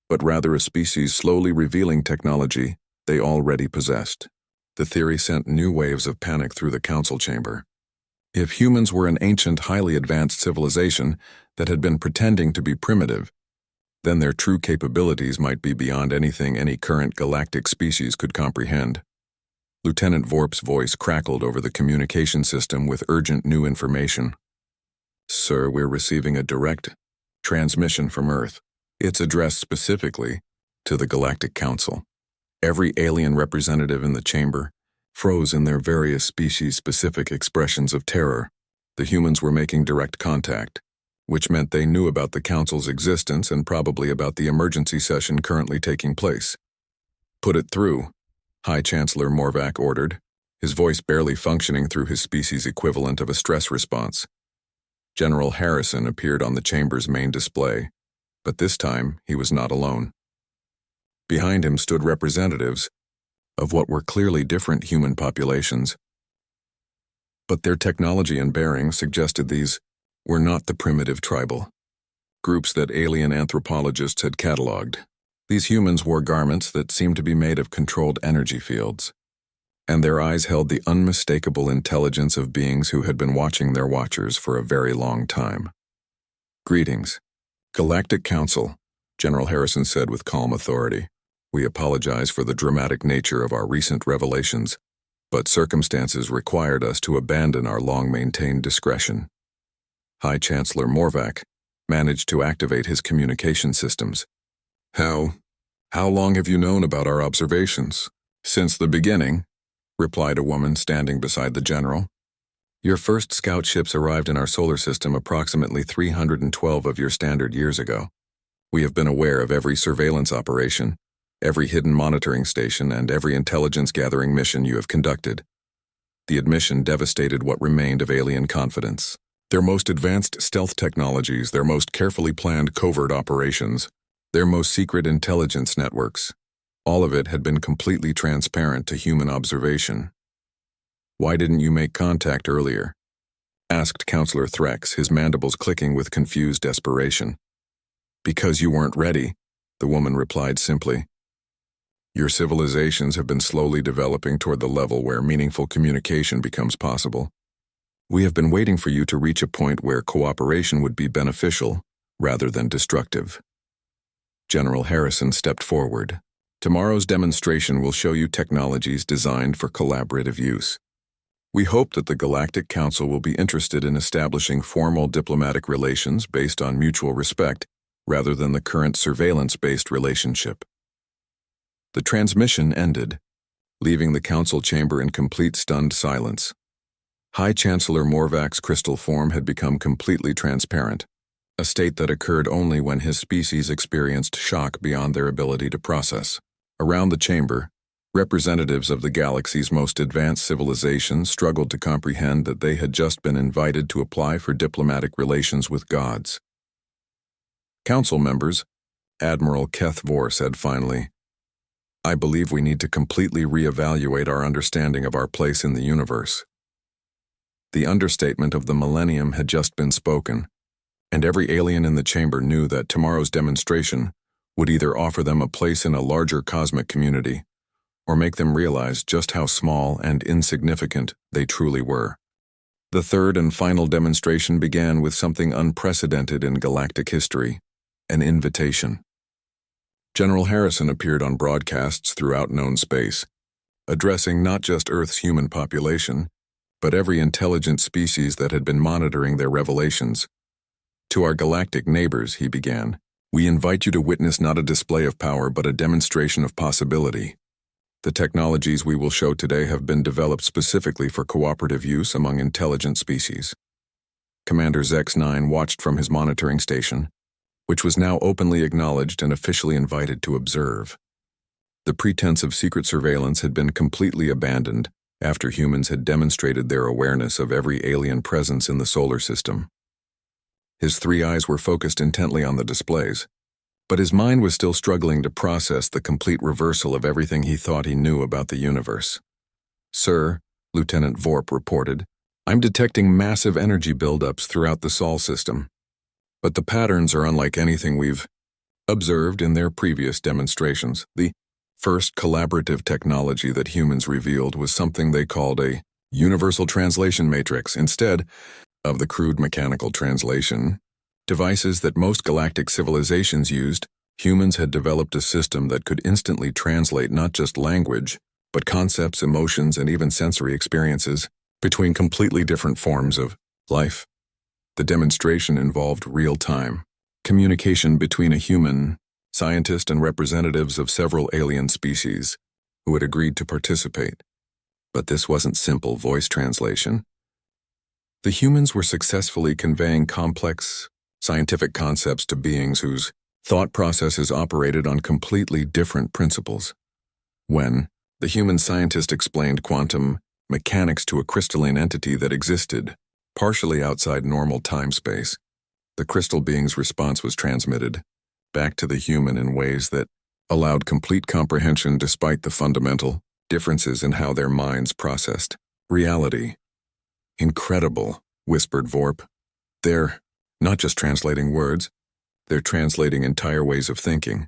but rather a species slowly revealing technology they already possessed? The theory sent new waves of panic through the council chamber. If humans were an ancient, highly advanced civilization that had been pretending to be primitive, then their true capabilities might be beyond anything any current galactic species could comprehend. Lieutenant Vorp's voice crackled over the communication system with urgent new information. Sir, we're receiving a direct transmission from Earth. It's addressed specifically to the Galactic Council. Every alien representative in the chamber froze in their various species-specific expressions of terror. The humans were making direct contact, which meant they knew about the Council's existence and probably about the emergency session currently taking place. Put it through, High Chancellor Morvac ordered, his voice barely functioning through his species equivalent of a stress response. General Harrison appeared on the chamber's main display, but this time he was not alone. Behind him stood representatives of what were clearly different human populations, but their technology and bearing suggested these were not the primitive tribal groups that alien anthropologists had catalogued. These humans wore garments that seemed to be made of controlled energy fields, and their eyes held the unmistakable intelligence of beings who had been watching their watchers for a very long time. Greetings, Galactic Council, General Harrison said with calm authority. We apologize for the dramatic nature of our recent revelations, but circumstances required us to abandon our long-maintained discretion. High Chancellor Morvac managed to activate his communication systems. How long have you known about our observations? Since the beginning, replied a woman standing beside the general. Your first scout ships arrived in our solar system approximately 312 of your standard years ago. We have been aware of every surveillance operation, every hidden monitoring station, and every intelligence-gathering mission you have conducted. The admission devastated what remained of alien confidence. Their most advanced stealth technologies, their most carefully planned covert operations, their most secret intelligence networks, all of it had been completely transparent to human observation. Why didn't you make contact earlier? Asked Counselor Threx, his mandibles clicking with confused desperation. Because you weren't ready, the woman replied simply. Your civilizations have been slowly developing toward the level where meaningful communication becomes possible. We have been waiting for you to reach a point where cooperation would be beneficial rather than destructive. General Harrison stepped forward. Tomorrow's demonstration will show you technologies designed for collaborative use. We hope that the Galactic Council will be interested in establishing formal diplomatic relations based on mutual respect rather than the current surveillance-based relationship. The transmission ended, leaving the council chamber in complete stunned silence. High Chancellor Morvac's crystal form had become completely transparent, a state that occurred only when his species experienced shock beyond their ability to process. Around the chamber, representatives of the galaxy's most advanced civilizations struggled to comprehend that they had just been invited to apply for diplomatic relations with gods. Council members, Admiral Keth Vor said finally, I believe we need to completely reevaluate our understanding of our place in the universe. The understatement of the millennium had just been spoken, and every alien in the chamber knew that tomorrow's demonstration would either offer them a place in a larger cosmic community or make them realize just how small and insignificant they truly were. The third and final demonstration began with something unprecedented in galactic history, an invitation. General Harrison appeared on broadcasts throughout known space, addressing not just Earth's human population, but every intelligent species that had been monitoring their revelations. To our galactic neighbors, he began, we invite you to witness not a display of power but a demonstration of possibility. The technologies we will show today have been developed specifically for cooperative use among intelligent species. Commander Zex-9 watched from his monitoring station, which was now openly acknowledged and officially invited to observe. The pretense of secret surveillance had been completely abandoned after humans had demonstrated their awareness of every alien presence in the solar system. His three eyes were focused intently on the displays, but his mind was still struggling to process the complete reversal of everything he thought he knew about the universe. Sir, Lieutenant Vorp reported, I'm detecting massive energy buildups throughout the Sol system, but the patterns are unlike anything we've observed in their previous demonstrations. The first collaborative technology that humans revealed was something they called a universal translation matrix instead of the crude mechanical translation devices that most galactic civilizations used. Humans had developed a system that could instantly translate not just language, but concepts, emotions, and even sensory experiences between completely different forms of life. The demonstration involved real-time communication between a human, scientist, and representatives of several alien species who had agreed to participate. But this wasn't simple voice translation. The humans were successfully conveying complex, scientific concepts to beings whose thought processes operated on completely different principles. When the human scientist explained quantum mechanics to a crystalline entity that existed partially outside normal time-space, the crystal being's response was transmitted back to the human in ways that allowed complete comprehension despite the fundamental differences in how their minds processed reality. Incredible, whispered Vorp. They're not just translating words, they're translating entire ways of thinking.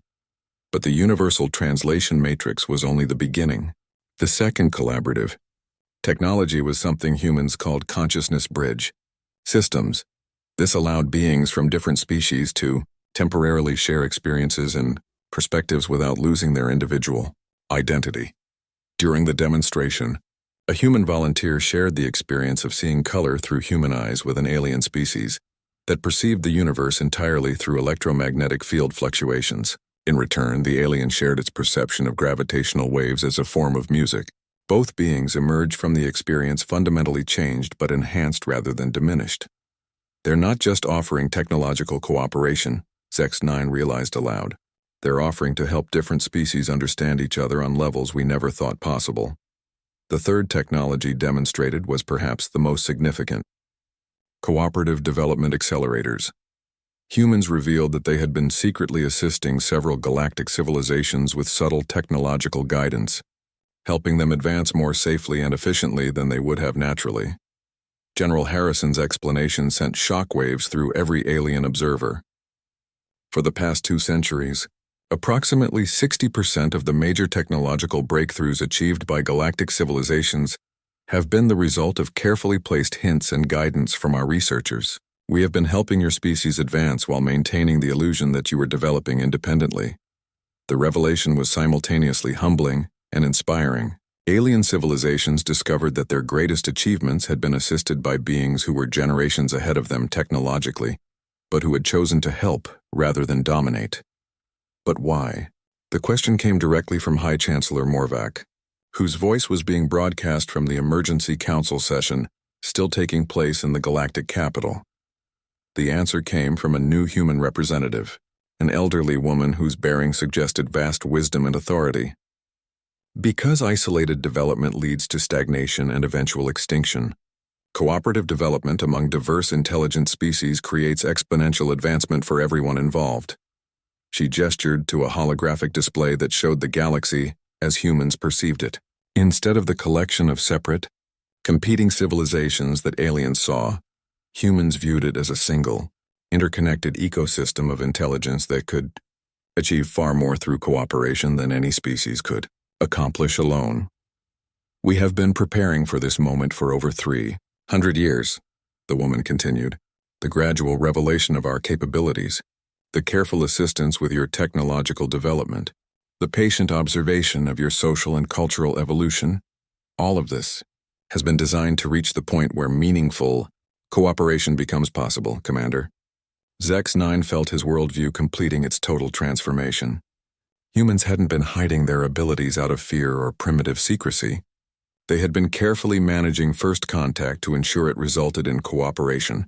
But the universal translation matrix was only the beginning. The second collaborative technology was something humans called consciousness bridge systems. This allowed beings from different species to temporarily share experiences and perspectives without losing their individual identity. During the demonstration, a human volunteer shared the experience of seeing color through human eyes with an alien species that perceived the universe entirely through electromagnetic field fluctuations. In return, the alien shared its perception of gravitational waves as a form of music. Both beings emerged from the experience fundamentally changed but enhanced rather than diminished. They're not just offering technological cooperation, Zex-9 realized aloud. They're offering to help different species understand each other on levels we never thought possible. The third technology demonstrated was perhaps the most significant. Cooperative development accelerators. Humans revealed that they had been secretly assisting several galactic civilizations with subtle technological guidance, helping them advance more safely and efficiently than they would have naturally. General Harrison's explanation sent shockwaves through every alien observer. For the past 2 centuries, approximately 60% of the major technological breakthroughs achieved by galactic civilizations have been the result of carefully placed hints and guidance from our researchers. We have been helping your species advance while maintaining the illusion that you were developing independently. The revelation was simultaneously humbling and inspiring. Alien civilizations discovered that their greatest achievements had been assisted by beings who were generations ahead of them technologically, but who had chosen to help rather than dominate. But why? The question came directly from High Chancellor Morvac, whose voice was being broadcast from the emergency council session still taking place in the galactic capital. The answer came from a new human representative, an elderly woman whose bearing suggested vast wisdom and authority. Because isolated development leads to stagnation and eventual extinction, cooperative development among diverse intelligent species creates exponential advancement for everyone involved. She gestured to a holographic display that showed the galaxy as humans perceived it. Instead of the collection of separate, competing civilizations that aliens saw, humans viewed it as a single, interconnected ecosystem of intelligence that could achieve far more through cooperation than any species could accomplish alone. We have been preparing for this moment for over 300 years, the woman continued. The gradual revelation of our capabilities, the careful assistance with your technological development, the patient observation of your social and cultural evolution, all of this has been designed to reach the point where meaningful cooperation becomes possible, Commander. Zex-9 felt his worldview completing its total transformation. Humans hadn't been hiding their abilities out of fear or primitive secrecy. They had been carefully managing first contact to ensure it resulted in cooperation,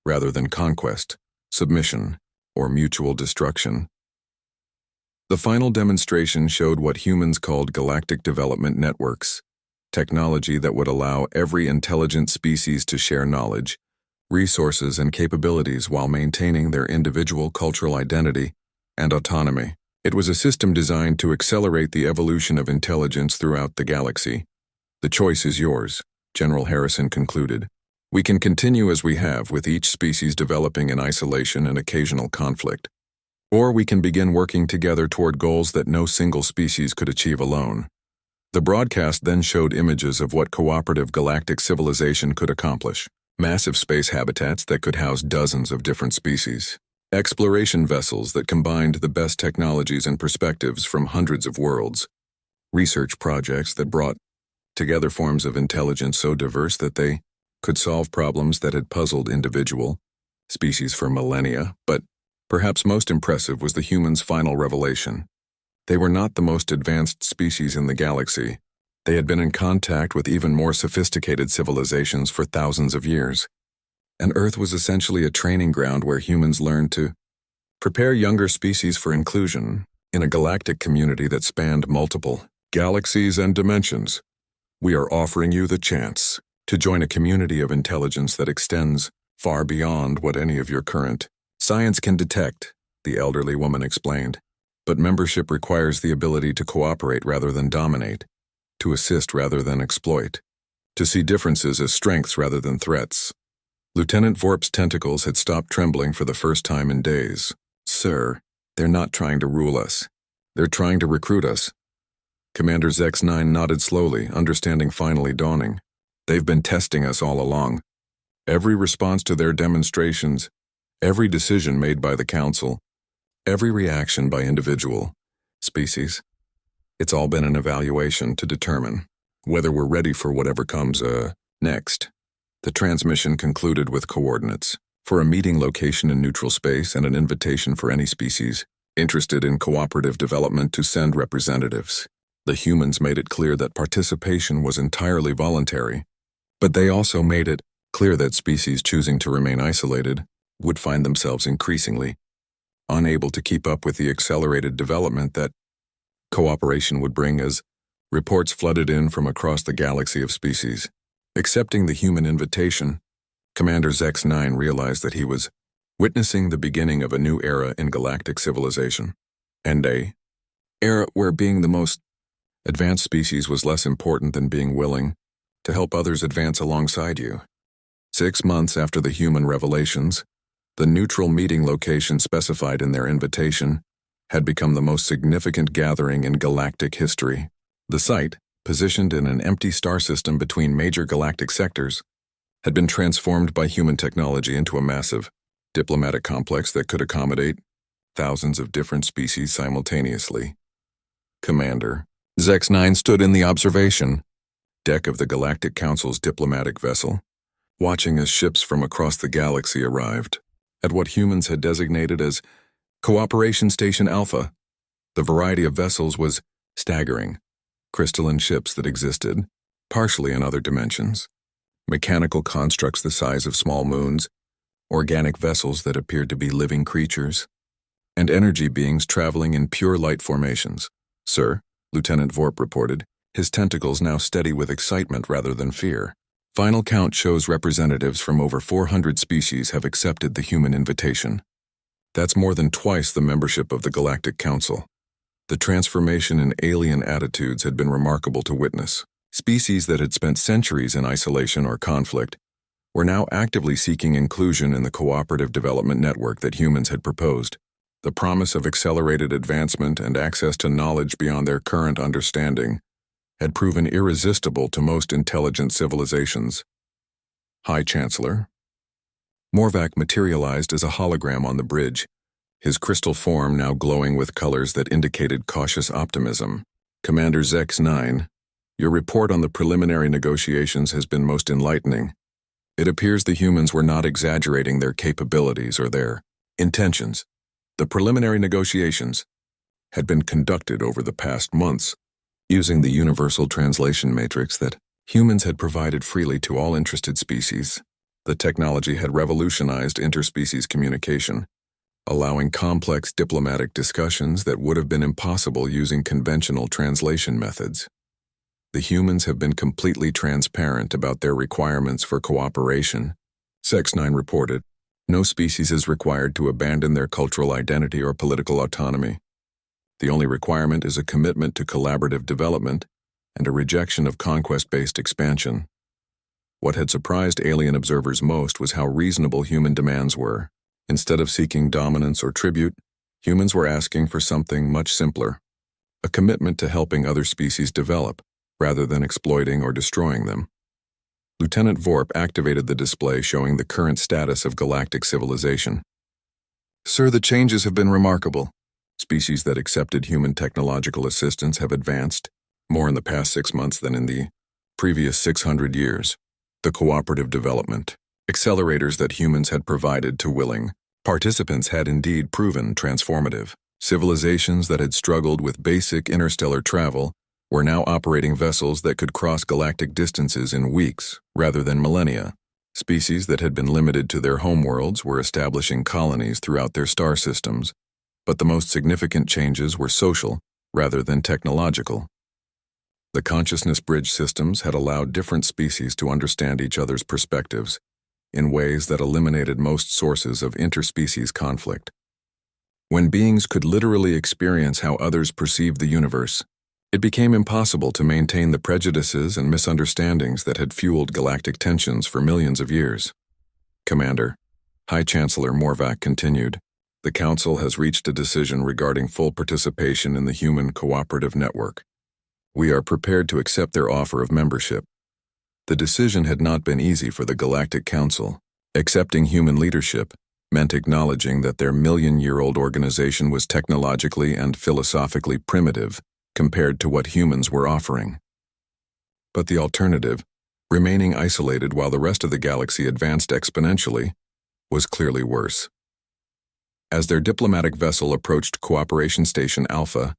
rather than conquest, submission, or mutual destruction. The final demonstration showed what humans called galactic development networks, technology that would allow every intelligent species to share knowledge, resources, and capabilities while maintaining their individual cultural identity and autonomy. It was a system designed to accelerate the evolution of intelligence throughout the galaxy. The choice is yours, General Harrison concluded. We can continue as we have, with each species developing in isolation and occasional conflict. Or we can begin working together toward goals that no single species could achieve alone. The broadcast then showed images of what cooperative galactic civilization could accomplish. Massive space habitats that could house dozens of different species. Exploration vessels that combined the best technologies and perspectives from hundreds of worlds. Research projects that brought together forms of intelligence so diverse that they could solve problems that had puzzled individual species for millennia. But perhaps most impressive was the humans' final revelation. They were not the most advanced species in the galaxy. They had been in contact with even more sophisticated civilizations for thousands of years. And Earth was essentially a training ground where humans learned to prepare younger species for inclusion in a galactic community that spanned multiple galaxies and dimensions. We are offering you the chance to join a community of intelligence that extends far beyond what any of your current science can detect, the elderly woman explained. But membership requires the ability to cooperate rather than dominate, to assist rather than exploit, to see differences as strengths rather than threats. Lieutenant Vorp's tentacles had stopped trembling for the first time in days. Sir, they're not trying to rule us. They're trying to recruit us. Commander X9 nodded slowly, understanding finally dawning. They've been testing us all along. Every response to their demonstrations, every decision made by the Council, every reaction by individual species, it's all been an evaluation to determine whether we're ready for whatever comes, next. The transmission concluded with coordinates for a meeting location in neutral space and an invitation for any species interested in cooperative development to send representatives. The humans made it clear that participation was entirely voluntary, but they also made it clear that species choosing to remain isolated would find themselves increasingly unable to keep up with the accelerated development that cooperation would bring as reports flooded in from across the galaxy of species. Accepting the human invitation, Commander X9 realized that he was witnessing the beginning of a new era in galactic civilization, and a era where being the most advanced species was less important than being willing to help others advance alongside you. 6 months after the human revelations, the neutral meeting location specified in their invitation had become the most significant gathering in galactic history. The site, positioned in an empty star system between major galactic sectors, had been transformed by human technology into a massive diplomatic complex that could accommodate thousands of different species simultaneously. Commander X9 stood in the observation deck of the Galactic Council's diplomatic vessel, watching as ships from across the galaxy arrived at what humans had designated as Cooperation Station Alpha. The variety of vessels was staggering. Crystalline ships that existed, partially in other dimensions, mechanical constructs the size of small moons, organic vessels that appeared to be living creatures, and energy beings traveling in pure light formations. Sir, Lieutenant Vorp reported, his tentacles now steady with excitement rather than fear. Final count shows representatives from over 400 species have accepted the human invitation. That's more than twice the membership of the Galactic Council. The transformation in alien attitudes had been remarkable to witness. Species that had spent centuries in isolation or conflict were now actively seeking inclusion in the cooperative development network that humans had proposed. The promise of accelerated advancement and access to knowledge beyond their current understanding had proven irresistible to most intelligent civilizations. High Chancellor Morvac materialized as a hologram on the bridge, his crystal form now glowing with colors that indicated cautious optimism. Commander X9, your report on the preliminary negotiations has been most enlightening. It appears the humans were not exaggerating their capabilities or their intentions. The preliminary negotiations had been conducted over the past months, using the universal translation matrix that humans had provided freely to all interested species. The technology had revolutionized interspecies communication, allowing complex diplomatic discussions that would have been impossible using conventional translation methods. The humans have been completely transparent about their requirements for cooperation. X9 reported, no species is required to abandon their cultural identity or political autonomy. The only requirement is a commitment to collaborative development and a rejection of conquest-based expansion. What had surprised alien observers most was how reasonable human demands were. Instead of seeking dominance or tribute, humans were asking for something much simpler: a commitment to helping other species develop, rather than exploiting or destroying them. Lieutenant Vorp activated the display showing the current status of galactic civilization. "Sir, the changes have been remarkable. Species that accepted human technological assistance have advanced, more in the past 6 months than in the previous 600 years. The cooperative development, accelerators that humans had provided to willing participants had indeed proven transformative. Civilizations that had struggled with basic interstellar travel were now operating vessels that could cross galactic distances in weeks rather than millennia. Species that had been limited to their homeworlds were establishing colonies throughout their star systems, but the most significant changes were social rather than technological. The consciousness bridge systems had allowed different species to understand each other's perspectives in ways that eliminated most sources of interspecies conflict. When beings could literally experience how others perceived the universe, it became impossible to maintain the prejudices and misunderstandings that had fueled galactic tensions for millions of years. Commander, High Chancellor Morvac continued, "The Council has reached a decision regarding full participation in the Human Cooperative Network. We are prepared to accept their offer of membership." The decision had not been easy for the Galactic Council. Accepting human leadership meant acknowledging that their million-year-old organization was technologically and philosophically primitive compared to what humans were offering. But the alternative, remaining isolated while the rest of the galaxy advanced exponentially, was clearly worse. As their diplomatic vessel approached Cooperation Station Alpha,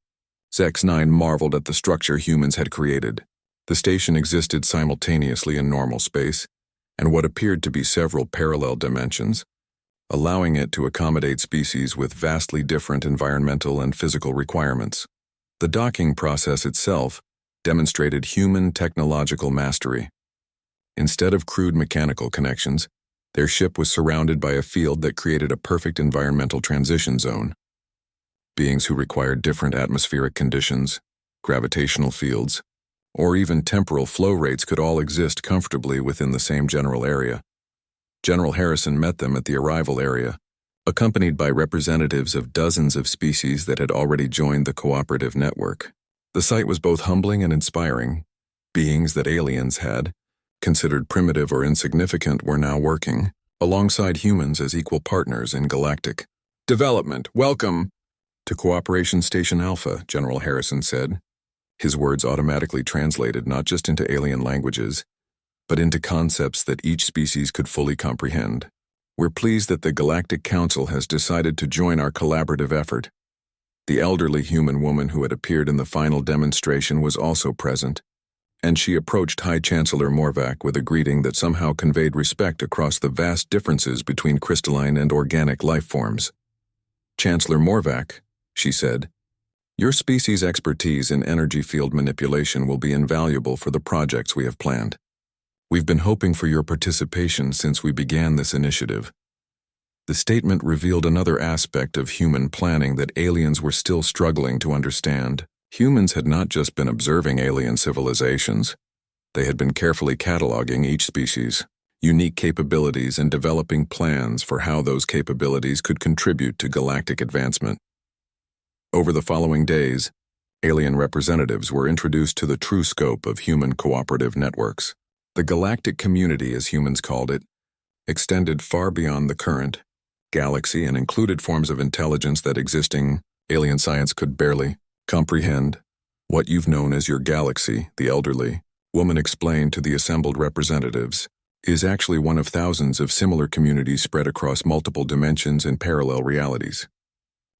Zex-9 marveled at the structure humans had created. The station existed simultaneously in normal space and what appeared to be several parallel dimensions, allowing it to accommodate species with vastly different environmental and physical requirements. The docking process itself demonstrated human technological mastery. Instead of crude mechanical connections, their ship was surrounded by a field that created a perfect environmental transition zone. Beings who required different atmospheric conditions, gravitational fields, or even temporal flow rates could all exist comfortably within the same general area. General Harrison met them at the arrival area, accompanied by representatives of dozens of species that had already joined the cooperative network. The sight was both humbling and inspiring. Beings that aliens had considered primitive or insignificant were now working alongside humans as equal partners in galactic development. "Welcome to Cooperation Station Alpha," General Harrison said. His words automatically translated not just into alien languages, but into concepts that each species could fully comprehend. "We're pleased that the Galactic Council has decided to join our collaborative effort." The elderly human woman who had appeared in the final demonstration was also present, and she approached High Chancellor Morvac with a greeting that somehow conveyed respect across the vast differences between crystalline and organic life forms. "Chancellor Morvac," she said, "your species' expertise in energy field manipulation will be invaluable for the projects we have planned. We've been hoping for your participation since we began this initiative." The statement revealed another aspect of human planning that aliens were still struggling to understand. Humans had not just been observing alien civilizations. They had been carefully cataloging each species' unique capabilities and developing plans for how those capabilities could contribute to galactic advancement. Over the following days, alien representatives were introduced to the true scope of human cooperative networks. The galactic community, as humans called it, extended far beyond the current galaxy and included forms of intelligence that existing alien science could barely comprehend. "What you've known as your galaxy," the elderly woman explained to the assembled representatives, "is actually one of thousands of similar communities spread across multiple dimensions and parallel realities.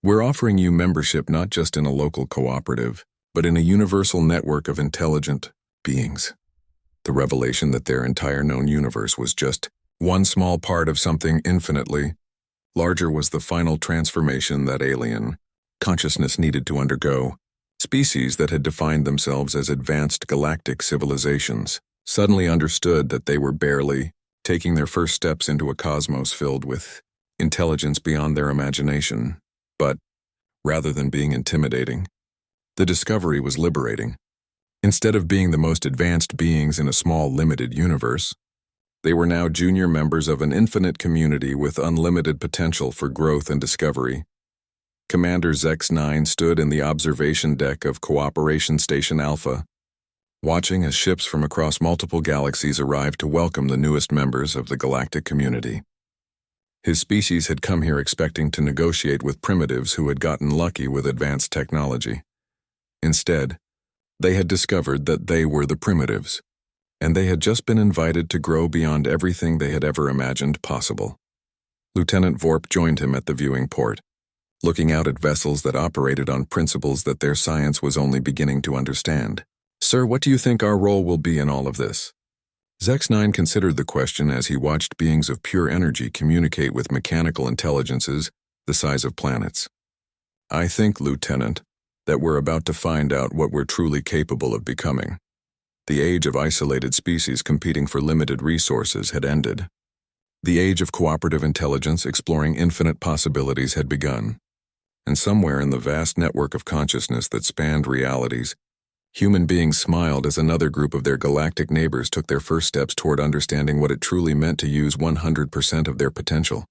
We're offering you membership not just in a local cooperative, but in a universal network of intelligent beings." The revelation that their entire known universe was just one small part of something infinitely larger was the final transformation that alien consciousness needed to undergo. Species that had defined themselves as advanced galactic civilizations suddenly understood that they were barely taking their first steps into a cosmos filled with intelligence beyond their imagination. But, rather than being intimidating, the discovery was liberating. Instead of being the most advanced beings in a small, limited universe, They were now junior members of an infinite community with unlimited potential for growth and discovery. Commander Zex-9 stood in the observation deck of Cooperation Station Alpha, watching as ships from across multiple galaxies arrived to welcome the newest members of the galactic community. His species had come here expecting to negotiate with primitives who had gotten lucky with advanced technology. Instead, they had discovered that they were the primitives, and they had just been invited to grow beyond everything they had ever imagined possible. Lieutenant Vorp joined him at the viewing port, looking out at vessels that operated on principles that their science was only beginning to understand. "Sir, what do you think our role will be in all of this?" Zex-9 considered the question as he watched beings of pure energy communicate with mechanical intelligences the size of planets. "I think, Lieutenant, that we're about to find out what we're truly capable of becoming." The age of isolated species competing for limited resources had ended. The age of cooperative intelligence exploring infinite possibilities had begun. And somewhere in the vast network of consciousness that spanned realities, human beings smiled as another group of their galactic neighbors took their first steps toward understanding what it truly meant to use 100% of their potential.